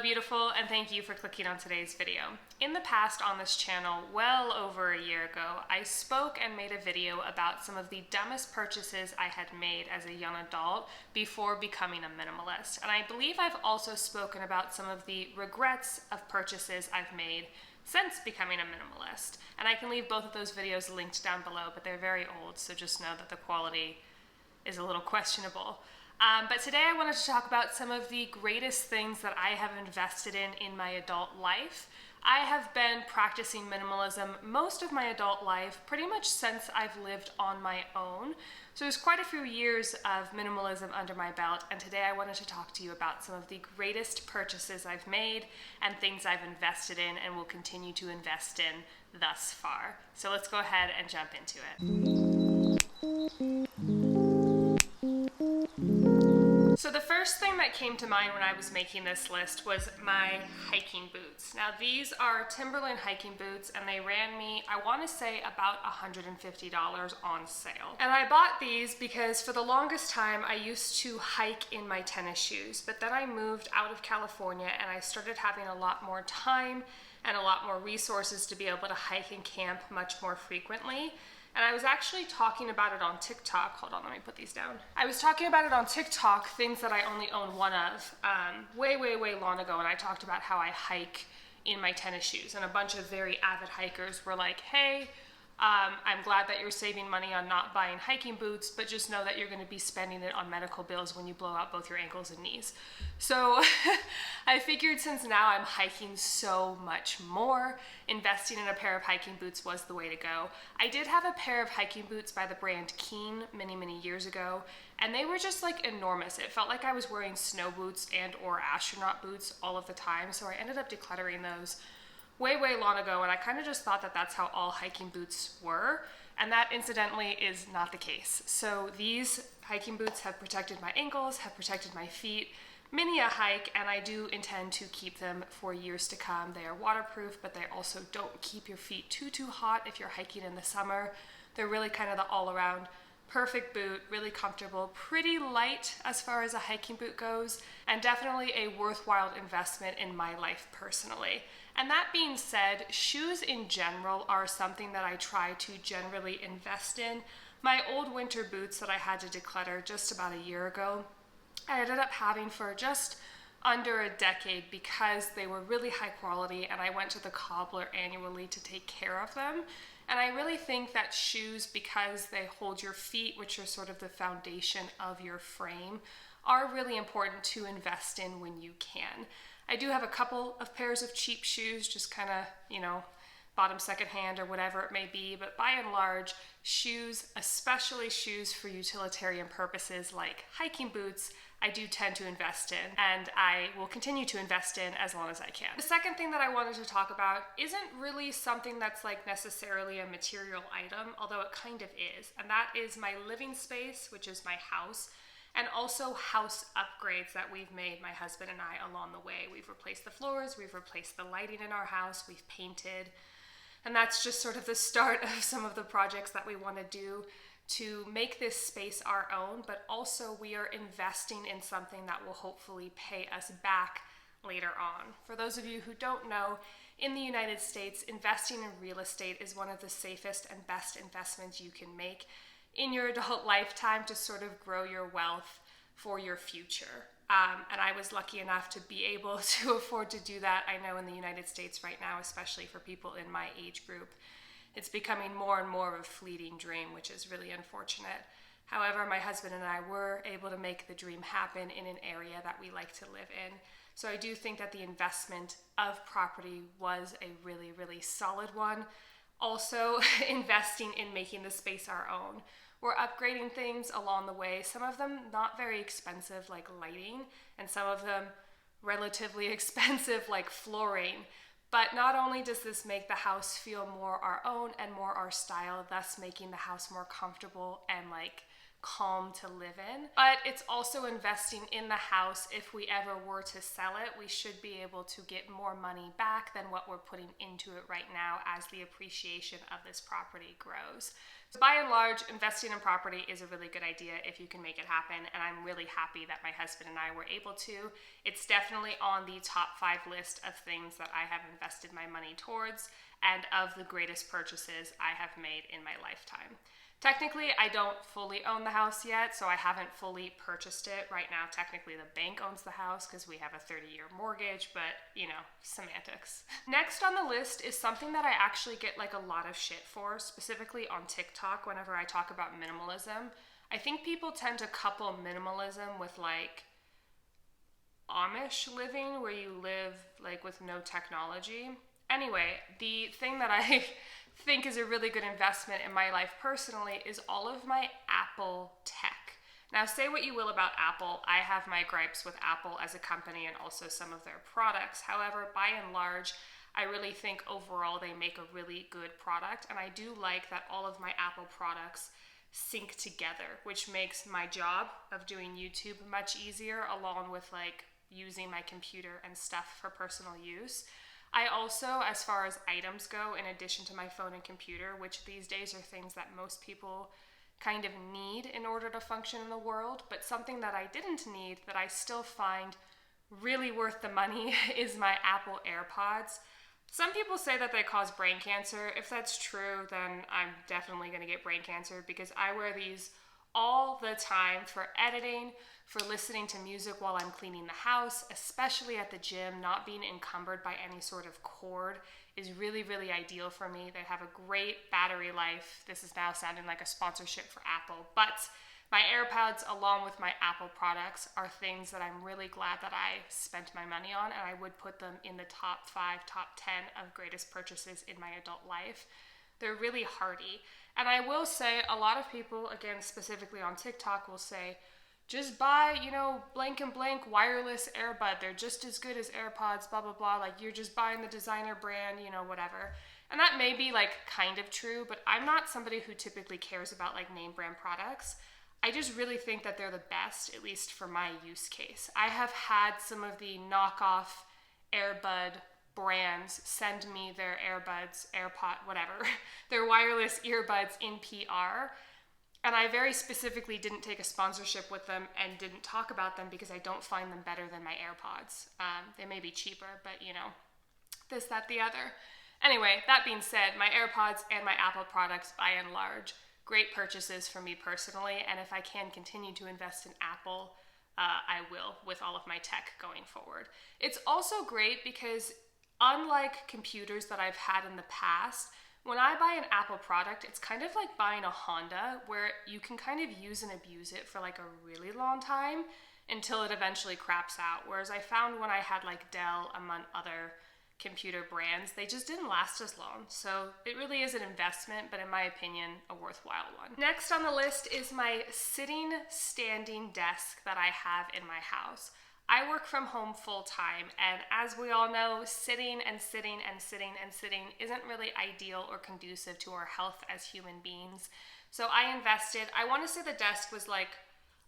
beautiful, and thank you for clicking on today's video. In the past on this channel, well over a year ago, I spoke and made a video about some of the dumbest purchases I had made as a young adult before becoming a minimalist. And I believe I've also spoken about some of the regrets of purchases I've made since becoming a minimalist. And I can leave both of those videos linked down below, but they're very old, so just know that the quality is a little questionable. But today I wanted to talk about some of the greatest things that I have invested in my adult life. I have been practicing minimalism most of my adult life, pretty much since I've lived on my own. So there's quite a few years of minimalism under my belt, and today I wanted to talk to you about some of the greatest purchases I've made and things I've invested in and will continue to invest in thus far. So let's go ahead and jump into it. So the first thing that came to mind when I was making this list was my hiking boots. Now these are Timberland hiking boots, and they ran me, I want to say, about $150 on sale. And I bought these because for the longest time I used to hike in my tennis shoes, but then I moved out of California and I started having a lot more time and a lot more resources to be able to hike and camp much more frequently. And I was actually talking about it on TikTok. Hold on, let me put these down. I was talking about it on TikTok, things that I only own one of, way long ago. And I talked about how I hike in my tennis shoes. And a bunch of very avid hikers were like, hey, I'm glad that you're saving money on not buying hiking boots, but just know that you're going to be spending it on medical bills when you blow out both your ankles and knees. So I figured since now I'm hiking so much more, investing in a pair of hiking boots was the way to go. I did have a pair of hiking boots by the brand Keen many years ago, and they were just like enormous. It felt like I was wearing snow boots and or astronaut boots all of the time, so I ended up decluttering those way long ago, and I kind of just thought that that's how all hiking boots were, and that incidentally is not the case. So these hiking boots have protected my ankles, have protected my feet, many a hike, and I do intend to keep them for years to come. They are waterproof, but they also don't keep your feet too hot if you're hiking in the summer. They're really kind of the all-around perfect boot, really comfortable, pretty light as far as a hiking boot goes, and definitely a worthwhile investment in my life personally. And that being said, shoes in general are something that I try to generally invest in. My old winter boots that I had to declutter just about a year ago, I ended up having for just under a decade because they were really high quality, and I went to the cobbler annually to take care of them. And I really think that shoes, because they hold your feet, which are sort of the foundation of your frame, are really important to invest in when you can. I do have a couple of pairs of cheap shoes, just kind of, bought them secondhand or whatever it may be, but by and large, shoes, especially shoes for utilitarian purposes like hiking boots, I do tend to invest in, and I will continue to invest in as long as I can. The second thing that I wanted to talk about isn't really something that's like necessarily a material item, although it kind of is, and that is my living space, which is my house, and also house upgrades that we've made, my husband and I, along the way. We've replaced the floors, we've replaced the lighting in our house, we've painted, and that's just sort of the start of some of the projects that we want to do to make this space our own, but also we are investing in something that will hopefully pay us back later on. For those of you who don't know, in the United States, investing in real estate is one of the safest and best investments you can make in your adult lifetime to sort of grow your wealth for your future. And I was lucky enough to be able to afford to do that. I know in the United States right now, especially for people in my age group, it's becoming more and more of a fleeting dream, which is really unfortunate. However, my husband and I were able to make the dream happen in an area that we like to live in. So I do think that the investment of property was a really solid one. Also, investing in making the space our own. We're upgrading things along the way, some of them not very expensive like lighting, and some of them relatively expensive like flooring. But not only does this make the house feel more our own and more our style, thus making the house more comfortable and like calm to live in. But it's also investing in the house. If we ever were to sell it, we should be able to get more money back than what we're putting into it right now as the appreciation of this property grows. So by and large, investing in property is a really good idea if you can make it happen, and I'm really happy that my husband and I were able to. It's definitely on the top 5 list of things that I have invested my money towards and of the greatest purchases I have made in my lifetime. Technically, I don't fully own the house yet, so I haven't fully purchased it. Right now, technically, the bank owns the house because we have a 30-year mortgage, but, semantics. Next on the list is something that I actually get like a lot of shit for, specifically on TikTok whenever I talk about minimalism. I think people tend to couple minimalism with like Amish living, where you live like with no technology. Anyway, the thing that I think is a really good investment in my life personally is all of my Apple tech. Now, say what you will about Apple. I have my gripes with Apple as a company and also some of their products. However, by and large, I really think overall they make a really good product, and I do like that all of my Apple products sync together, which makes my job of doing YouTube much easier, along with like using my computer and stuff for personal use. I also, as far as items go, in addition to my phone and computer, which these days are things that most people kind of need in order to function in the world, but something that I didn't need that I still find really worth the money is my Apple AirPods. Some people say that they cause brain cancer. If that's true, then I'm definitely going to get brain cancer because I wear these all the time for editing, for listening to music while I'm cleaning the house, especially at the gym. Not being encumbered by any sort of cord is really, really ideal for me. They have a great battery life. This is now sounding like a sponsorship for Apple, but my AirPods, along with my Apple products, are things that I'm really glad that I spent my money on, and I would put them in the top 5, top 10 of greatest purchases in my adult life. They're really hardy. And I will say, a lot of people, again, specifically on TikTok, will say, just buy, blank and blank wireless earbud. They're just as good as AirPods, blah, blah, blah. Like, you're just buying the designer brand, whatever. And that may be, like, kind of true, but I'm not somebody who typically cares about, like, name brand products. I just really think that they're the best, at least for my use case. I have had some of the knockoff earbud brands send me their earbuds, AirPod, whatever, their wireless earbuds in PR. And I very specifically didn't take a sponsorship with them and didn't talk about them because I don't find them better than my AirPods. They may be cheaper, but this, that, the other. Anyway, that being said, my AirPods and my Apple products, by and large, great purchases for me personally. And if I can continue to invest in Apple, I will with all of my tech going forward. It's also great because unlike computers that I've had in the past, when I buy an Apple product, it's kind of like buying a Honda, where you can kind of use and abuse it for like a really long time until it eventually craps out. Whereas I found when I had like Dell, among other computer brands, they just didn't last as long. So it really is an investment, but in my opinion, a worthwhile one. Next on the list is my sitting standing desk that I have in my house. I work from home full time, and as we all know, sitting and sitting and sitting and sitting isn't really ideal or conducive to our health as human beings. So I invested, I want to say the desk was like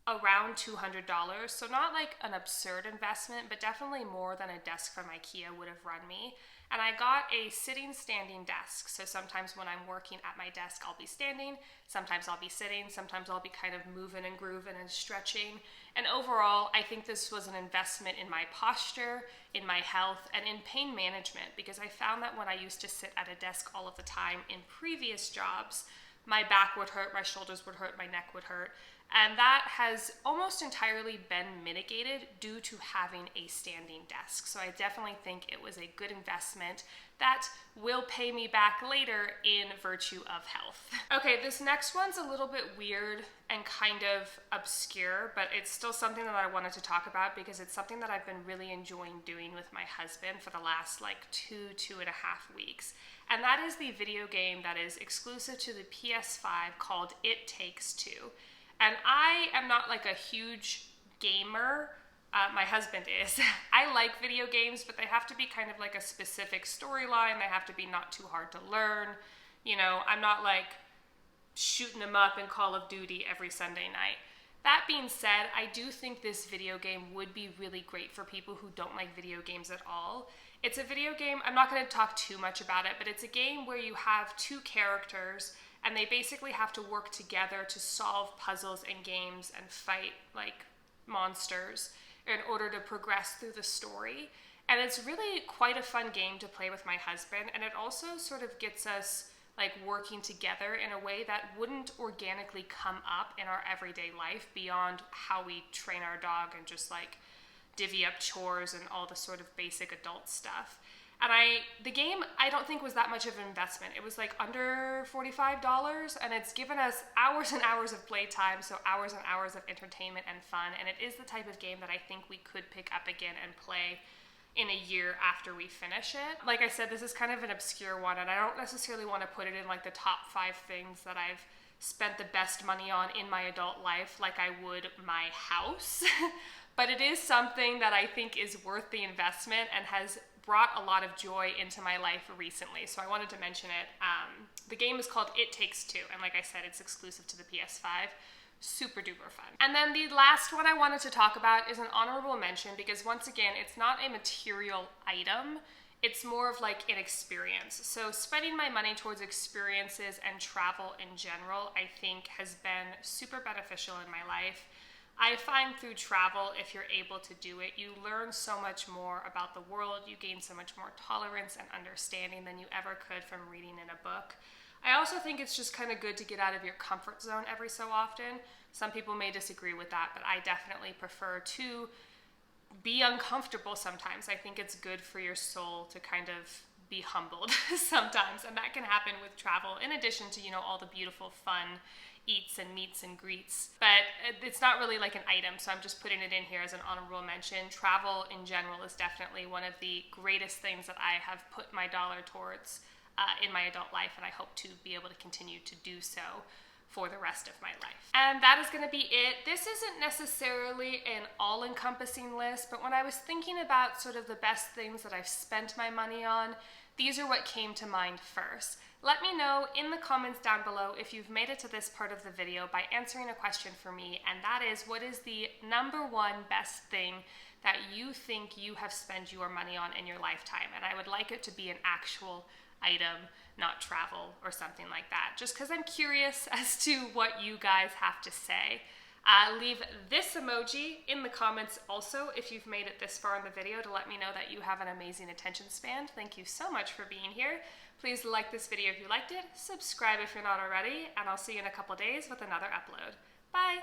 around $200, so not like an absurd investment, but definitely more than a desk from IKEA would have run me. And I got a sitting standing desk, so sometimes when I'm working at my desk I'll be standing, sometimes I'll be sitting, sometimes I'll be kind of moving and grooving and stretching. And overall, I think this was an investment in my posture, in my health, and in pain management, because I found that when I used to sit at a desk all of the time in previous jobs, my back would hurt, my shoulders would hurt, my neck would hurt. And that has almost entirely been mitigated due to having a standing desk. So I definitely think it was a good investment that will pay me back later in virtue of health. Okay, this next one's a little bit weird and kind of obscure, but it's still something that I wanted to talk about because it's something that I've been really enjoying doing with my husband for the last like 2.5 weeks. And that is the video game that is exclusive to the PS5 called It Takes Two. And I am not like a huge gamer. My husband is. I like video games, but they have to be kind of like a specific storyline. They have to be not too hard to learn. I'm not like shooting them up in Call of Duty every Sunday night. That being said, I do think this video game would be really great for people who don't like video games at all. It's a video game, I'm not going to talk too much about it, but it's a game where you have two characters and they basically have to work together to solve puzzles and games and fight like monsters in order to progress through the story. And it's really quite a fun game to play with my husband, and it also sort of gets us like working together in a way that wouldn't organically come up in our everyday life beyond how we train our dog and just like divvy up chores and all the sort of basic adult stuff. And the game, I don't think was that much of an investment. It was like under $45, and it's given us hours and hours of playtime, so hours and hours of entertainment and fun. And it is the type of game that I think we could pick up again and play in a year after we finish it. Like I said, this is kind of an obscure one, and I don't necessarily want to put it in like the top 5 things that I've spent the best money on in my adult life, like I would my house. But it is something that I think is worth the investment and has brought a lot of joy into my life recently, so I wanted to mention it. The game is called It Takes Two, and like I said, it's exclusive to the PS5. Super duper fun. And then the last one I wanted to talk about is an honorable mention, because once again, it's not a material item, it's more of like an experience. So spending my money towards experiences and travel in general, I think has been super beneficial in my life. I find through travel, if you're able to do it, you learn so much more about the world, you gain so much more tolerance and understanding than you ever could from reading in a book. I also think it's just kind of good to get out of your comfort zone every so often. Some people may disagree with that, but I definitely prefer to be uncomfortable sometimes. I think it's good for your soul to kind of be humbled sometimes, and that can happen with travel, in addition to, you know, all the beautiful fun eats and meets and greets. But it's not really like an item, so I'm just putting it in here as an honorable mention. Travel in general is definitely one of the greatest things that I have put my dollar towards in my adult life, and I hope to be able to continue to do so for the rest of my life. And that is going to be it. This isn't necessarily an all-encompassing list, but when I was thinking about sort of the best things that I've spent my money on, these are what came to mind first. Let me know in the comments down below if you've made it to this part of the video by answering a question for me, and that is, what is the #1 best thing that you think you have spent your money on in your lifetime? And I would like it to be an actual item, not travel or something like that, just because I'm curious as to what you guys have to say. Leave this emoji in the comments also if you've made it this far in the video to let me know that you have an amazing attention span. Thank you so much for being here. Please like this video if you liked it, subscribe if you're not already, and I'll see you in a couple days with another upload. Bye!